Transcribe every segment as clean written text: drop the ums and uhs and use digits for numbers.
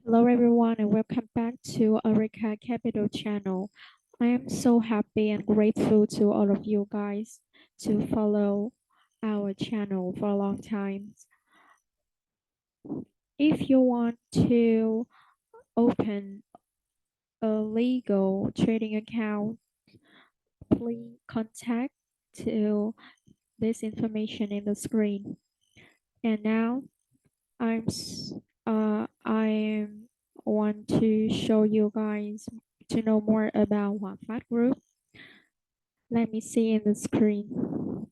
Hello everyone and welcome back to Areca Capital channel. I am so happy and grateful to all of you guys to follow our channel for a long time. If you want to open a legal trading account, please contact to this information in the screen. And now I want to show you guys to know more about Pháp Group. Let me see in the screen.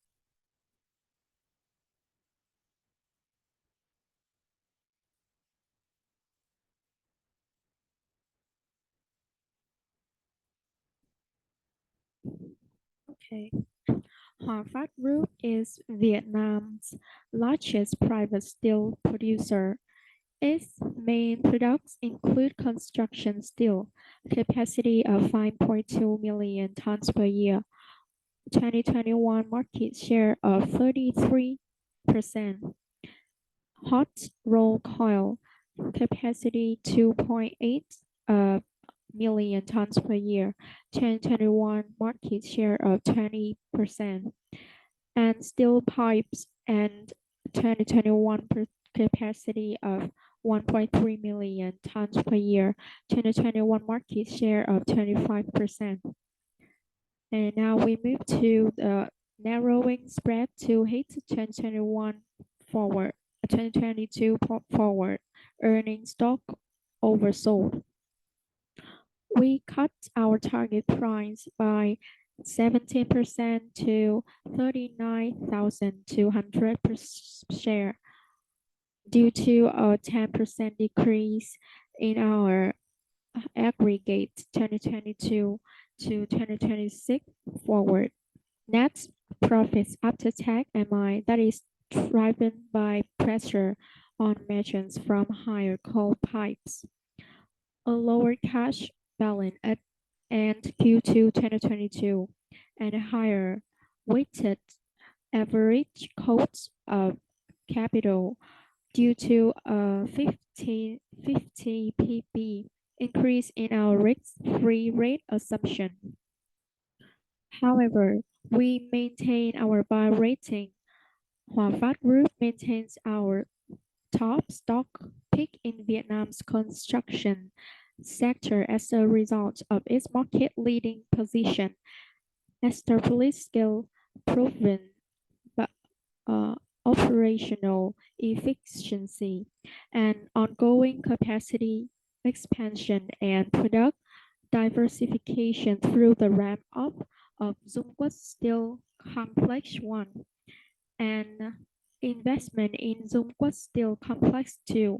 Okay. Pháp Group is Vietnam's largest private steel producer. Its main products include construction steel, capacity of 5.2 million tons per year, 2021 market share of 33%, hot rolled coil, capacity 2.8 million tons per year, 2021 market share of 20%, and steel pipes and 2021 capacity of 1.3 million tons per year, 2021 market share of 25%. And now we move to the narrowing spread to hit 2021 forward, 2022 forward, earning stock oversold. We cut our target price by 17% to 39,200 per share due to a 10% decrease in our aggregate 2022 to 2026 forward. Net profits after tax MI that is driven by pressure on margins from higher coal pipes. A lower cash balance at end Q2 2022 and higher weighted average cost of capital due to a 50 pp increase in our risk-free rate assumption. However, we maintain our buy rating. Pháp Group maintains our top stock pick in Vietnam's construction sector as a result of its market-leading position, established scale, proven operational efficiency, and ongoing capacity expansion and product diversification through the ramp-up of Dung Quất Steel Complex 1 and investment in Dung Quất Steel Complex 2.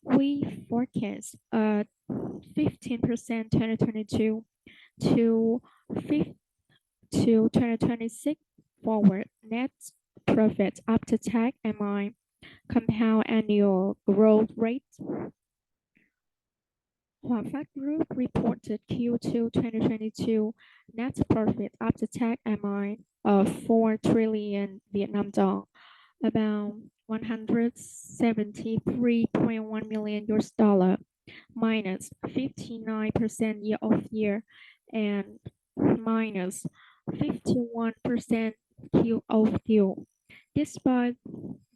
We forecast a 15% 2022 to 2026 forward net profit after tax MI compound annual growth rate. Pháp Group reported Q2 2022 net profit after tax MI of 4 trillion Vietnam dong, about 173.1 million US dollar, minus 59% year-over-year and minus 51% Q-over-Q. Despite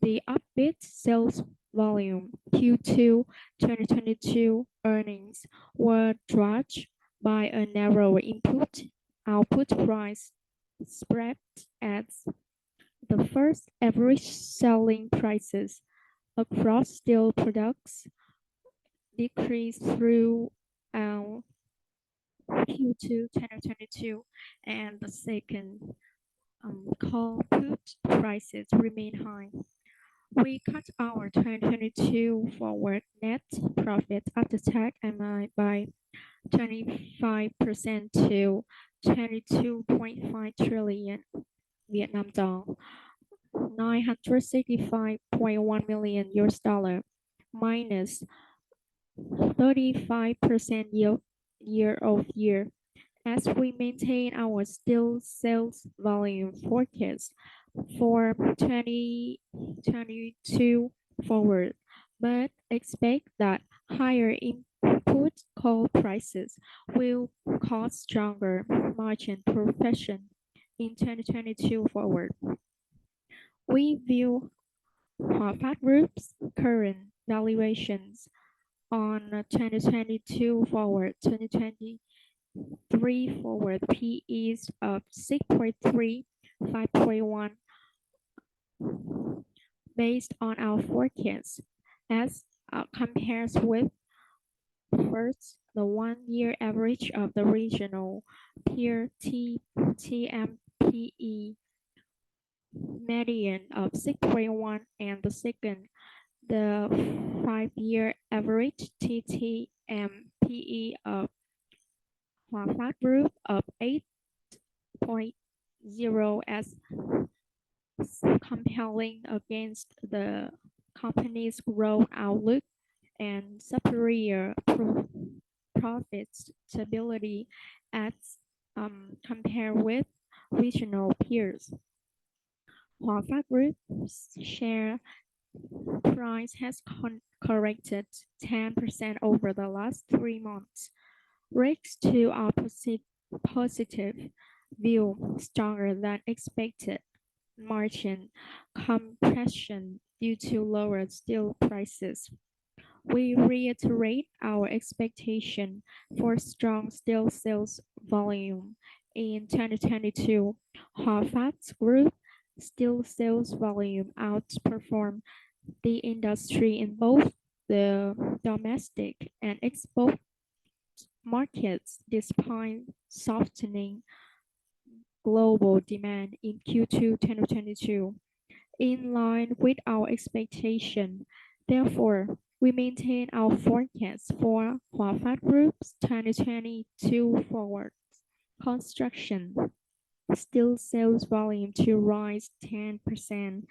the upbeat sales volume, Q2 2022 earnings were dragged by a narrow input-output price spread as the first average selling prices across steel products decreased through Q2 2022, and the second call put prices remain high. We cut our 2022 forward net profit after tax MI by 25% to 22.5 trillion Vietnam dong, 965.1 million US dollar, minus 35% year-over-year. As we maintain our steel sales volume forecast for 2022 forward, but expect that Higher input coal prices will cause stronger margin compression in 2022 forward. We view Harvard Group's current valuations on 2022 forward, 2023 forward PEs of 6.3, 5.1 based on our forecast as compares with first the 1-year average of the regional peer TMPE median of 6.1 and the second the 5-year average TTMPE of Harvard Group of 8.0 as compelling against the company's growth outlook and superior profit stability as compared with regional peers. Harvard Group's share price has corrected 10% over the last 3 months. Risks to our positive view stronger than expected margin compression due to lower steel prices. We reiterate our expectation for strong steel sales volume in 2022. Harvard Group steel sales volume outperformed the industry in both the domestic and export markets despite softening global demand in Q2 2022, in line with our expectation. Therefore, we maintain our forecast for Harvard Group's 2022 forward construction steel sales volume to rise 10%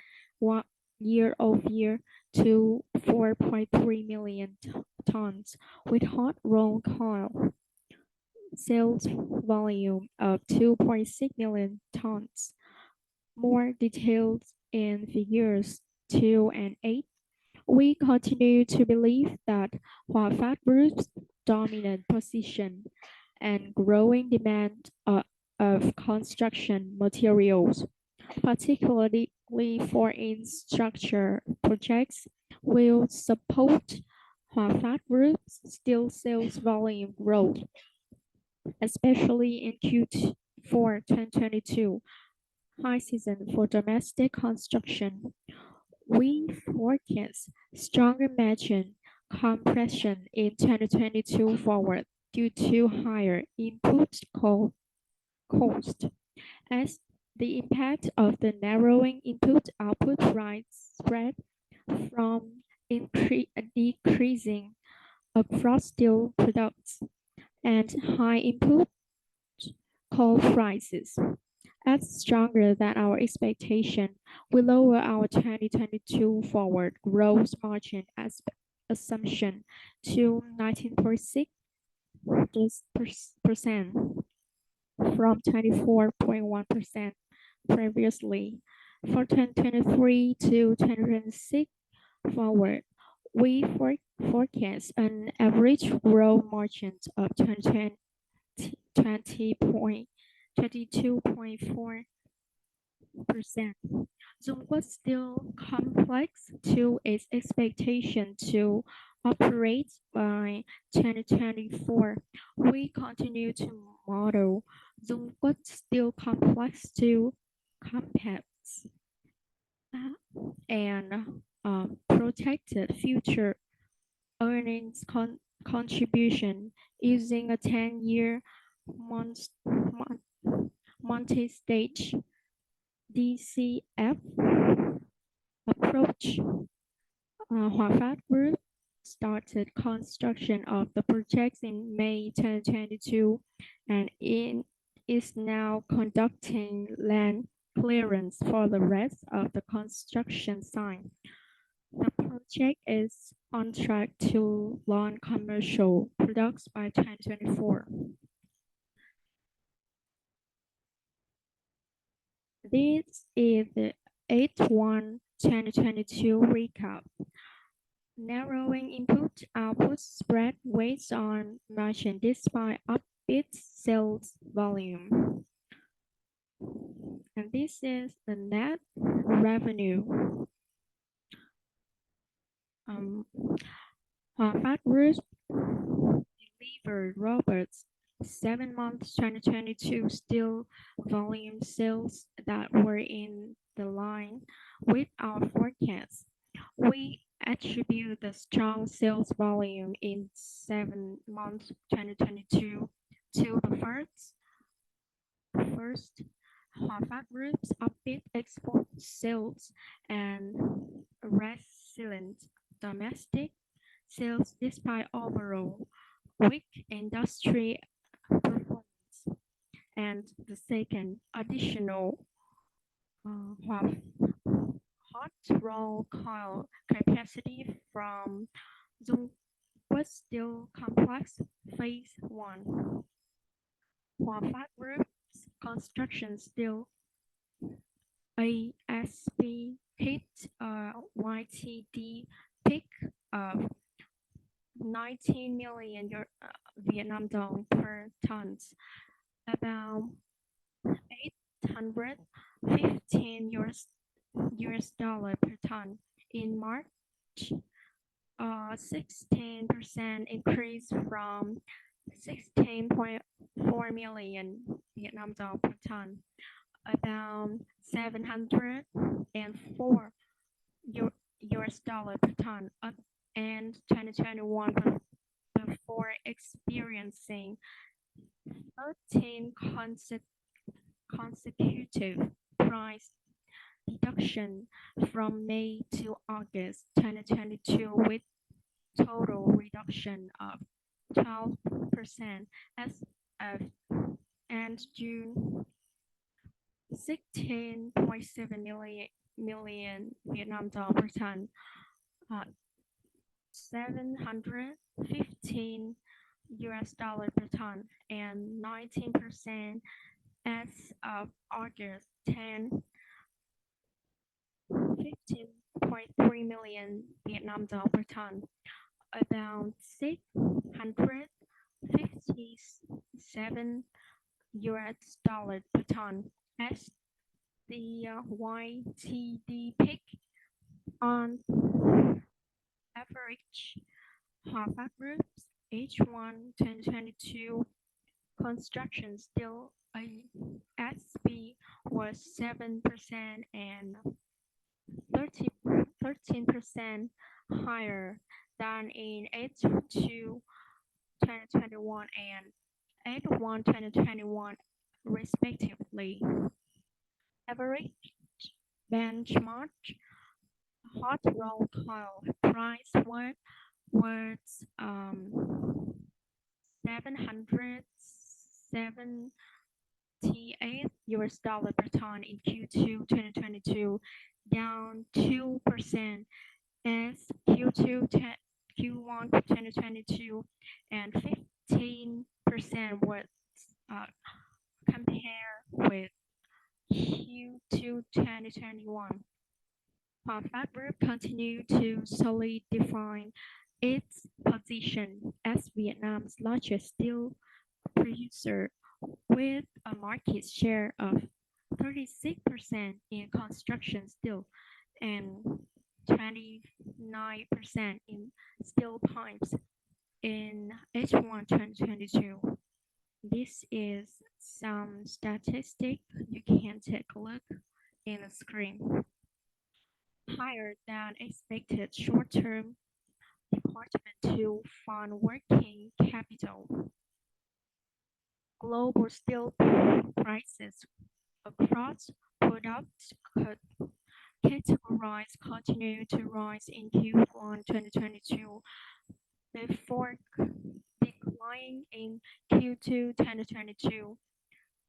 year-over-year to 4.3 million tons, with hot rolled coil sales volume of 2.6 million tons. More details in figures 2 and 8. We continue to believe that Harvard Group's dominant position and growing demand of construction materials, particularly for infrastructure projects, will support Harvard Group's steel sales volume growth, especially in Q4 2022, high season for domestic construction. We forecast stronger margin compression in 2022 forward due to higher input cost, as the impact of the narrowing input-output price spread from decreasing across steel products and high input coal prices. As stronger than our expectation, we lower our 2022 forward gross margin assumption to 19.6% from 24.1% previously. For 2023 to 2026 forward, we forecast an average gross margin of 22.4%. Zoom was still complex to its expectation to operate by 2024. We continue to model Zoom was still complex to compact and protected future earnings contribution using a 10-year multi-stage DCF approach. Harvard Group started construction of the projects in May 2022 and is now conducting land clearance for the rest of the construction site. The project is on track to launch commercial products by 2024. This is the H1 2022 recap. Narrowing input-output spread weighs on margin despite upbeat sales volume. And this is the net revenue. Fast Group delivered Robert's 7 months 2022 steel volume sales that were in the line with our forecast. We attribute the strong sales volume in 7 months 2022 to the first Harvard Group's upbeat export sales and resilient domestic sales despite overall weak industry performance, and the second additional hot roll coil capacity from Dung was Steel Complex Phase 1. Harvard Group's construction steel ASP hit a YTD peak of 19 million Vietnam dong per ton, about 815 US dollar per ton in March, a 16% increase from 16.4 million Vietnam dong per ton, about 704 US dollar per ton, and 2021 before experiencing 13 consecutive price deduction from May to August 2022 with total reduction of 12% as of end June. 16.7 million Vietnam dong per ton, 715 US dollar per ton, and 19% as of August 10, 15.3 million Vietnam dong per ton, about 657 US dollar per ton as the YTD peak. On average, Harvard Group's H1 2022 construction steel ASP was 7% and 13% higher than in H2 2021 and H1 2021 respectively. Average benchmark hot roll coil price was 778 US dollar per ton in Q2 2022, down 2% as Q1 2022 and 15% was compared with Q2 2021. Harvard Group continued to solidify its position as Vietnam's largest steel producer with a market share of 36% in construction steel and 29% in steel pipes in H1 2022. This is some statistic you can take a look in the screen. Higher than expected short-term department to fund working capital. Global steel prices across product categories continue to rise in Q1 2022 before declining in Q2 2022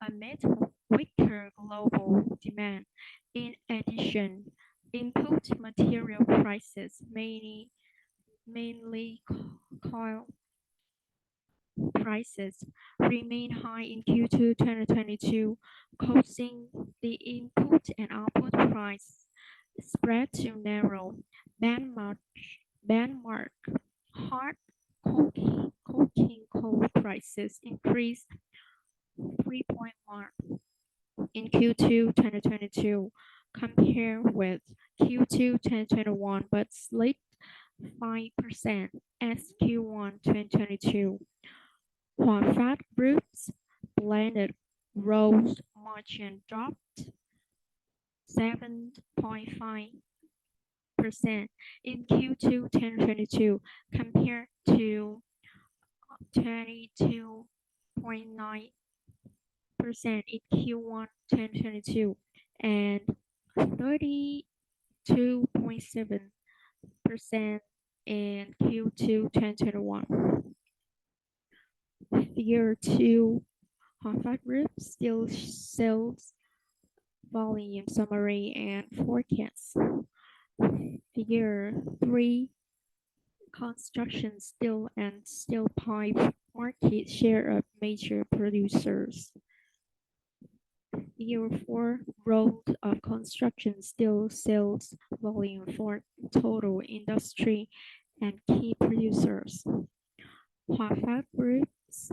amid weaker global demand. In addition, input material prices, mainly coil prices, remain high in Q2 2022, causing the input and output price spread to narrow. benchmark hard coking coal prices increased 3.1 in Q2 2022 compared with Q2 2021, but slipped 5% as Q1 2022. While fat group's blended gross margin dropped 7.5% in Q2 2022 compared to 22.9% in Q1 2022 and 32.7% in Q2 2021. Year 2 Harvard Group still sales volume summary and forecast. Year 3 construction steel and steel pipe market share of major producers. Year 4 growth of construction steel sales volume for total industry and key producers. Harvard Group's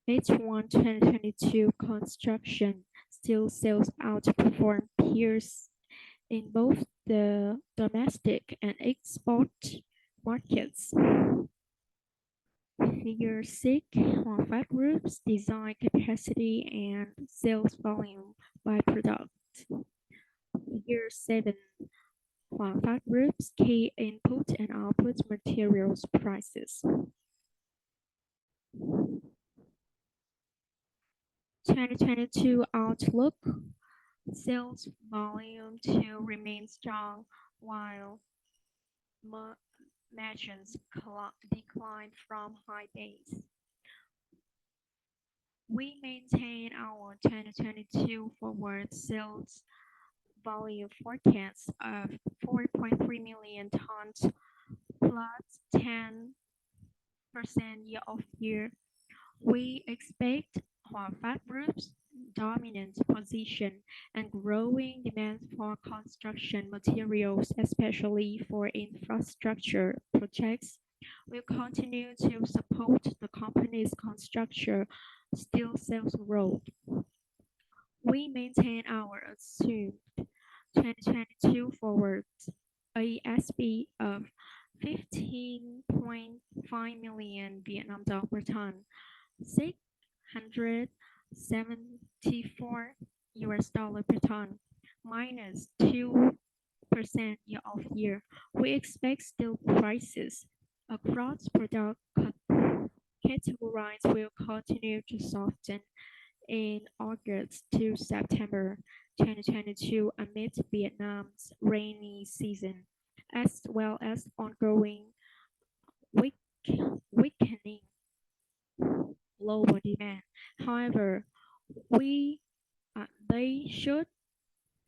H1 2022 construction steel sales outperformed peers in both the domestic and export markets. Year 6, Harvard Group's design capacity and sales volume by product. Year 7, Harvard Group's key input and output materials prices. 2022 outlook. Sales volume to remain strong while margins declined from high base. We maintain our 2022 forward sales volume forecast of 4.3 million tons plus 10% year-over-year. We expect Harvard Group's dominant position and growing demand for construction materials, especially for infrastructure projects, will continue to support the company's construction steel sales growth. We maintain our assumed 2022 forward ASP of 15.5 million Vietnam dong per ton, 674 US dollar per ton, minus 2% year-over-year. We expect steel prices across product categories will continue to soften in August to September 2022 amid Vietnam's rainy season, as well as ongoing weakening global demand. However, they should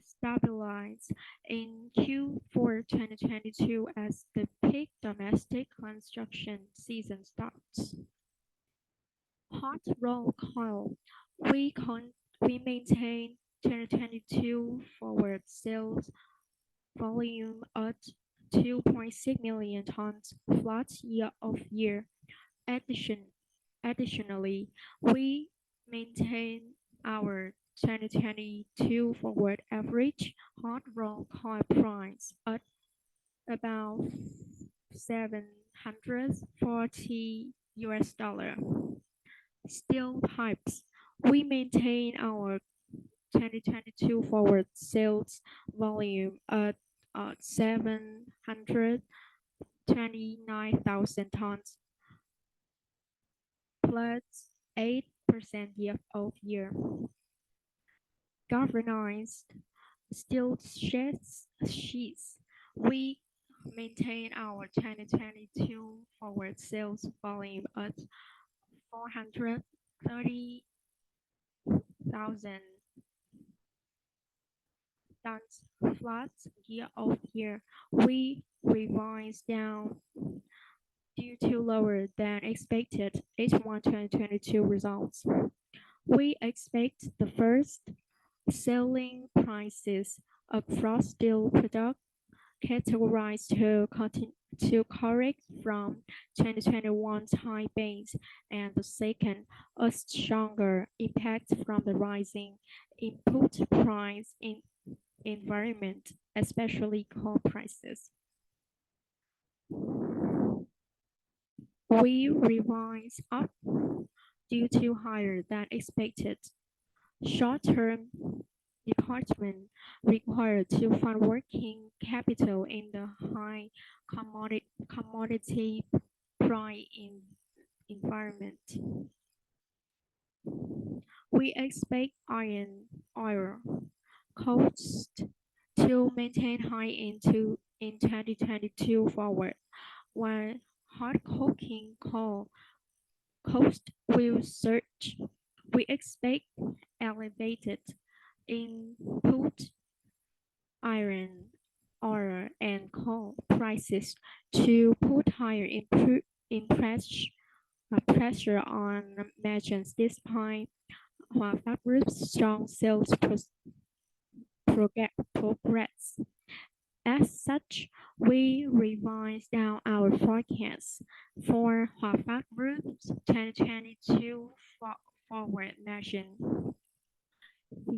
stabilize in Q4 2022 as the peak domestic construction season starts. Hot rolled coil. We maintain 2022 forward sales volume at 2.6 million tons, flat year-over-year. Additionally, we maintain our 2022 forward average hot rolled coil price at about $740 US. Steel pipes. We maintain our 2022 forward sales volume at 729,000 tons, plus 8% year-over-year. Galvanized steel sheets. We maintain our 2022 forward sales volume at 430,000 tons, flat year-over-year. We revised down due to lower than expected H1 2022 results. We expect the first selling prices across steel product categories to to correct from 2021's high base, and the second, a stronger impact from the rising input price environment, especially coal prices. We revised up due to higher than expected short-term department required to fund working capital in the high commodity price environment. We expect iron ore cost to maintain high in 2022 forward, while hard coking coal cost will surge. We expect elevated input iron ore and coal prices to put higher pressure on margins despite Huafa Group's strong sales progress. As such, we revised down our forecast for Huafa Group's 2022 forward margin.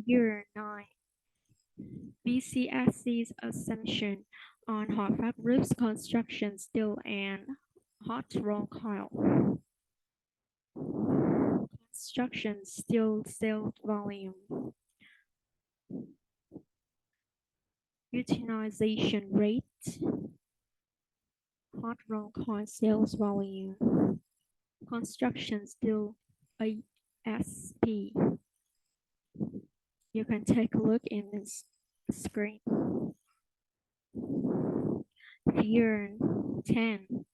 Year 9. BCSC's assumption on Huafa Group's construction steel and hot rolled coil. Construction steel sales volume. Utilization rate. Hot rolled coil sales volume. Construction steel ASP. You can take a look in this screen. Year 10.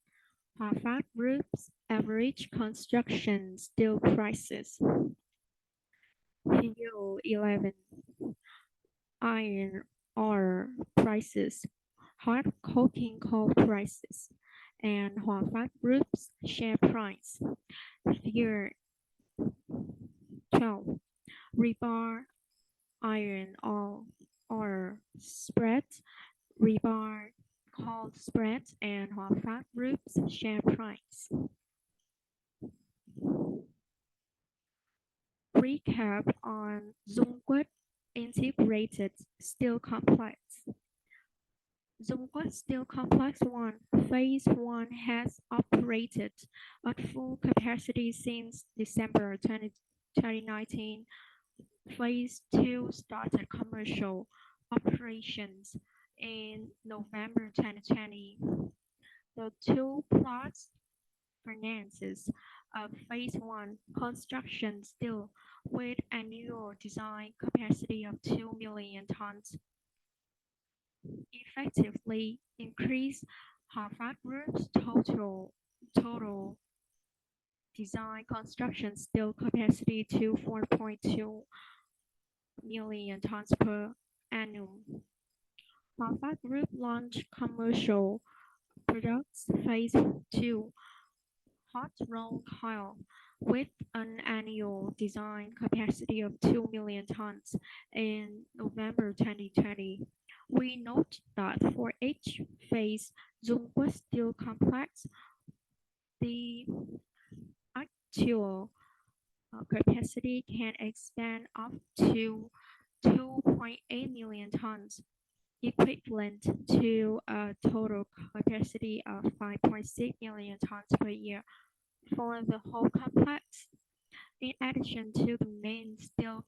Huafa Group's average construction steel prices. Year 11. Iron ore prices, hard coking coal prices, and Huafa Group's share price. Year 12. Rebar iron ore spread, rebar coal spread, and Huafa Group's share price. Recap on Zhongguo Integrated Steel Complex. Zhongguo Steel Complex 1, Phase 1 has operated at full capacity since December 2019. Phase 2 started commercial operations in November 2020. The two plots finances of Phase 1 construction steel with annual design capacity of 2 million tons effectively increase Huafa Group's total design construction steel capacity to 4.2 million tons per annum. Huafa Group launched commercial products Phase 2 hot rolled coil with an annual design capacity of 2 million tons in November 2020. We note that for each phase Zhongguo Steel Complex, the actual capacity can expand up to 2.8 million tons, equivalent to a total capacity of 5.6 million tons per year for the whole complex. In addition to the main steel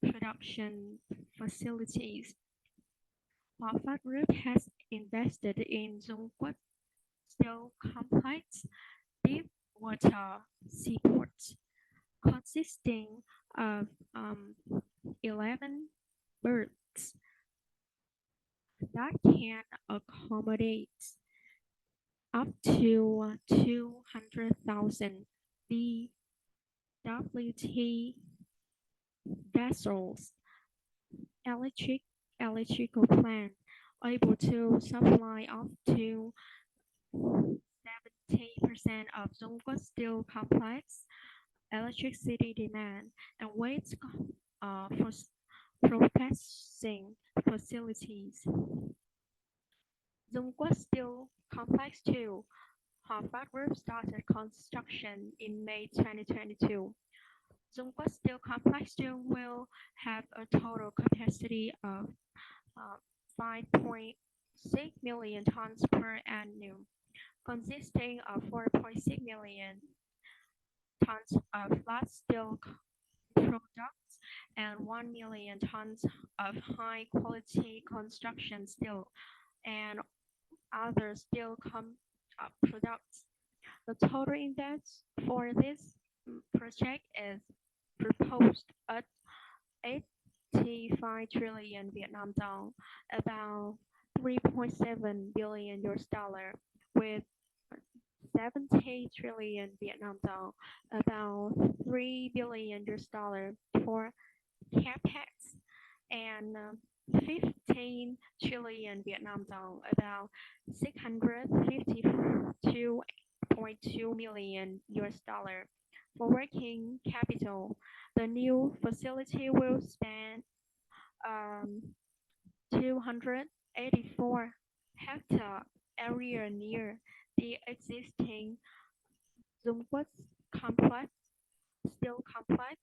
production facilities, Huafa Group has invested in Zhongguo Steel Complex deep water seaports, consisting of 11 berths that can accommodate up to 200,000 DWT vessels. Electrical plant able to supply up to 70% of Zhongguo Steel Complex electricity demand and waste for processing facilities. Zhongguo Steel Complex 2, Harvard Group started construction in May 2022. Zhongguo Steel Complex 2 will have a total capacity of 5.6 million tons per annum, consisting of 4.6 million tons of flat steel products and 1 million tons of high-quality construction steel and other steel products. The total index for this project is proposed at 85 trillion Vietnam dong, about 3.7 billion US dollar, with 70 trillion Vietnam dong, about 3 billion US dollar for capex, and 15 trillion Vietnam dong, about 652.2 million US dollar for working capital. The new facility will span 284 hectare area near the existing Zhongguo complex, steel complex,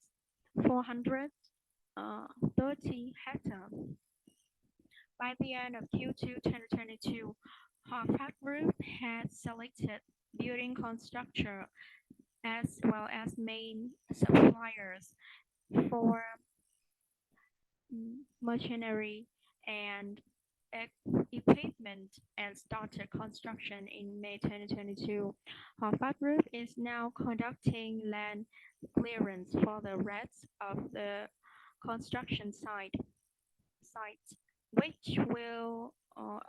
430 hectares. By the end of Q2 2022, Harvard Group had selected building constructor as well as main suppliers for machinery and equipment and started construction in May 2022. Harvard Group is now conducting land clearance for the rest of the construction site, which will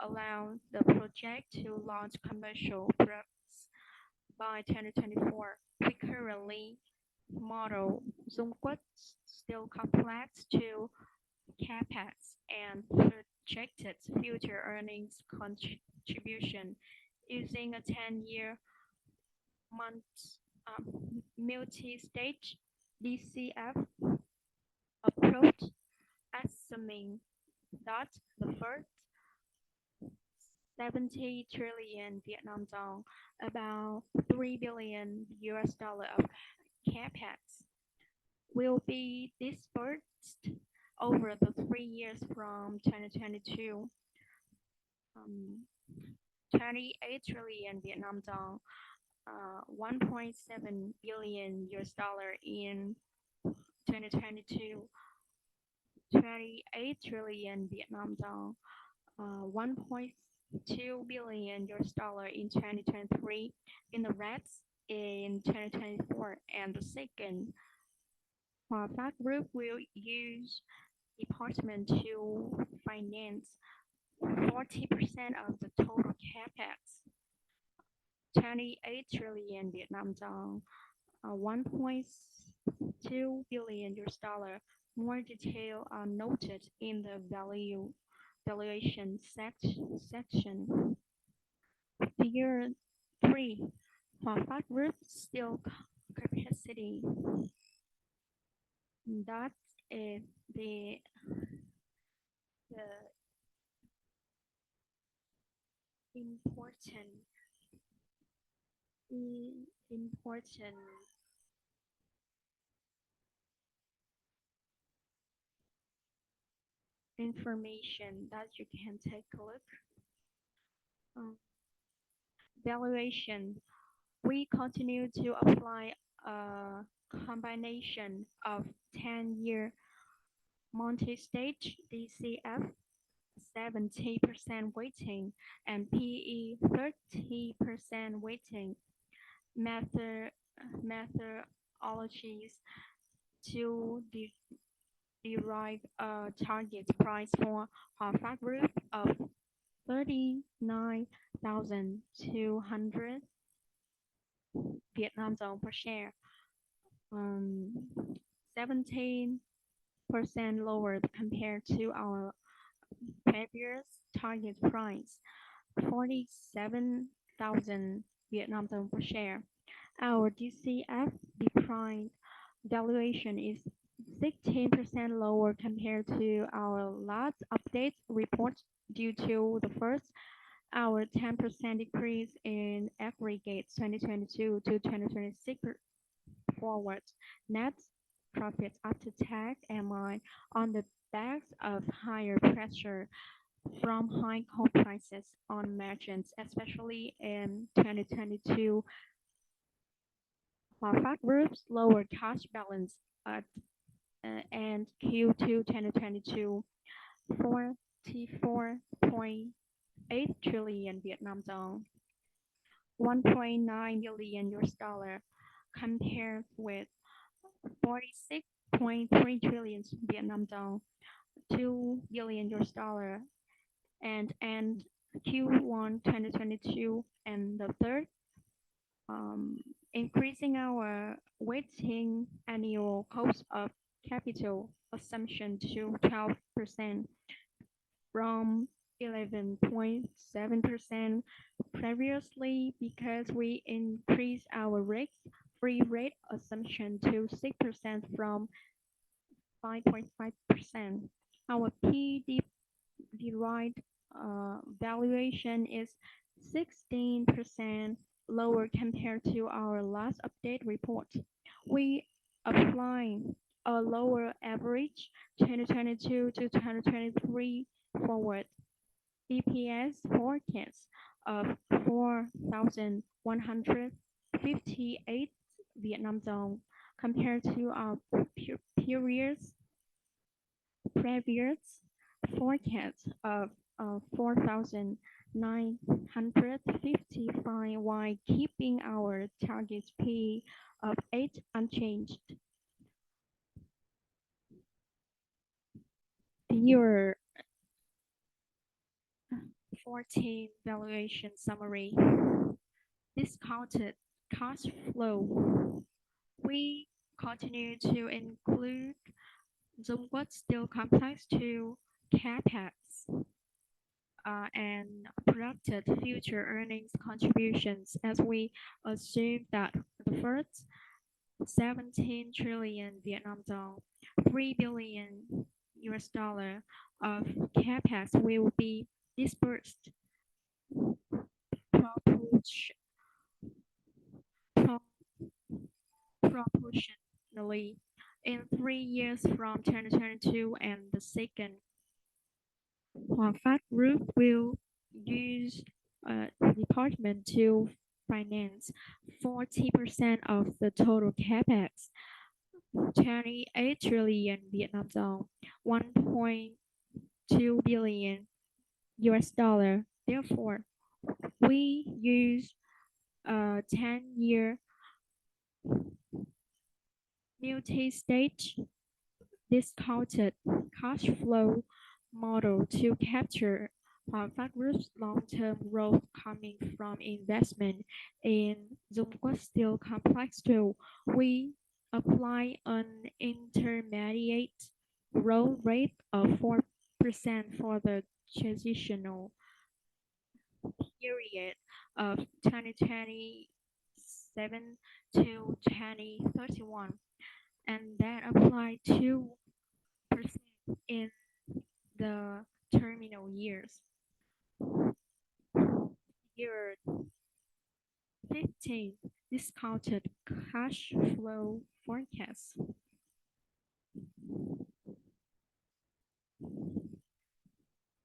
allow the project to launch commercial products by 2024. We currently model Zhongguo Steel Complex to capex and projected future earnings contribution using a 10-year multi-stage DCF approach, assuming that the first 70 trillion Vietnam dong, about 3 billion US dollar of capex, will be dispersed over the 3 years from 2022. 28 trillion Vietnam dong, 1.7 billion US dollar in 2022, 28 trillion Vietnam dong, 1.2 billion US dollar in 2023, in the rest in 2024. And the second, Harvard Group will use department to finance 40% of the total capex, 28 trillion Vietnam dong, 1.2 billion US dollar. More detail are noted in the valuation section. Figure 3, Harvard Group steel capacity. That is the important information that you can take a look. Valuation. We continue to apply a combination of 10-year multi-stage DCF 70% weighting and PE 30% weighting methodologies to derive a target price for Harvard Group of 39,200 Vietnam dong per share, 17% lower compared to our previous target price, 47,000 Vietnam dong per share. Our DCF deprived valuation is 16% lower compared to our last update report due to the first Our 10% decrease in aggregate 2022 to 2026 forward net profits after tax MI on the backs of higher pressure from high coal prices on merchants, especially in 2022. Fact Group's lower cash balance at and Q2 2022, 44.8 trillion Vietnam dong, 1.9 billion US dollar, compared with 46.3 trillion Vietnam dong, 2 billion US dollar, and Q1 2022, and the third, increasing our weighting annual cost of capital assumption to 12% from 11.7% previously, because we increased our risk-free rate assumption to 6% from 5.5%. Our P-derived valuation is 16% lower compared to our last update report. We apply a lower average 2022 to 2023 forward EPS forecast of 4,158 Vietnam dong compared to our previous forecast of 4,955, while keeping our target P of 8 unchanged. The year 14 valuation summary. Discounted cash flow. We continue to include Dung Quất Steel Complex to CapEx and projected future earnings contributions, as we assume that the first 17 trillion Vietnam dong, 3 billion US dollar of CapEx will be dispersed proportionally in 3 years from 2022, and the second, Fact Group will use department to finance 40% of the total CapEx, 28 trillion Vietnam dong, 1.2 billion US dollar. Therefore, we use a 10-year multi-stage discounted cash flow model to capture Fact Group's long-term growth coming from investment in Dung Quất Steel Complex 2. We apply an intermediate growth rate of 4% for the transitional period of 2027 to 2031, and that apply 2% in the terminal years. Year 15 discounted cash flow forecast.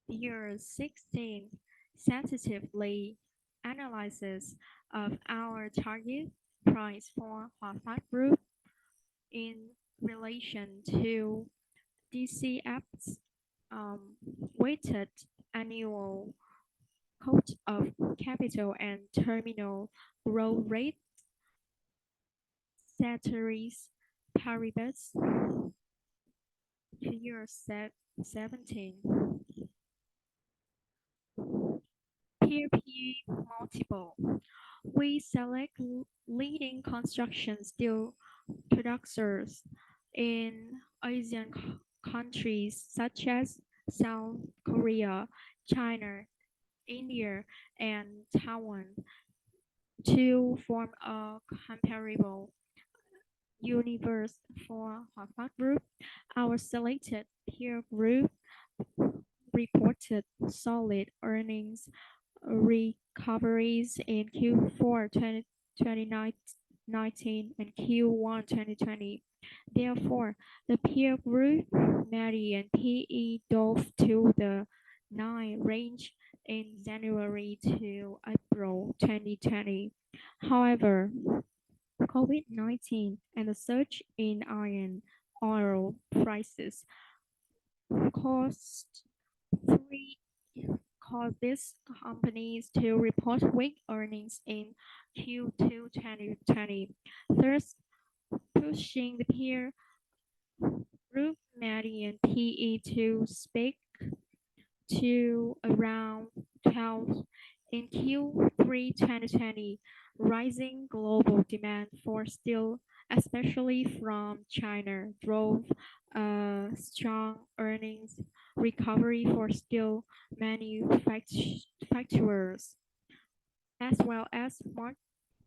Year 16 sensitively analysis of our target price for Fact Group in relation to DCF's weighted annual cost of capital and terminal growth rate, ceteris paribus. Year 17. PRP multiple. We select leading construction steel producers in Asian countries such as South Korea, China, India, and Taiwan to form a comparable universe for Fact Group. Our selected peer group reported solid earnings recoveries in Q4 2019 and Q1 2020. Therefore, the peer group median PE dove to the 9 range in January to April 2020. However, COVID-19 and the surge in iron ore prices caused three caused these companies to report weak earnings in Q2 2020, thus pushing the peer group median PE to spike to around 12 in Q3 2020. Rising global demand for steel, especially from China, drove a strong earnings recovery for steel manufacturers, as well as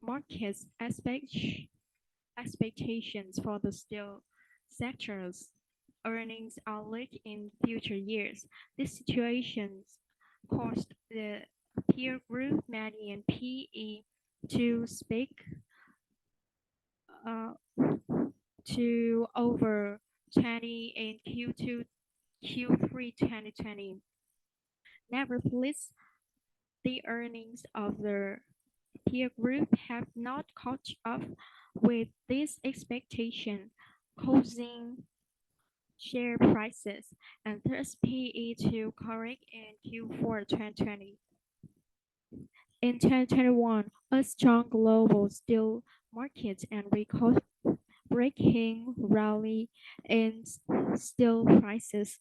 market expectations for the steel sector's earnings outlook in future years. This situation caused the peer group median PE to spike to over 20 in Q3 2020. Nevertheless, the earnings of the peer group have not caught up with this expectation, causing share prices and thus PE to correct in Q4 2020. In 2021, a strong global steel market and record-breaking rally in steel prices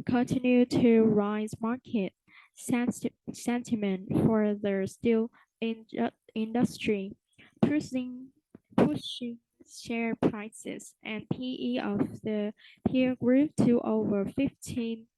continue to rise market sentiment for the steel industry, pushing share prices and PE of the peer group to over 15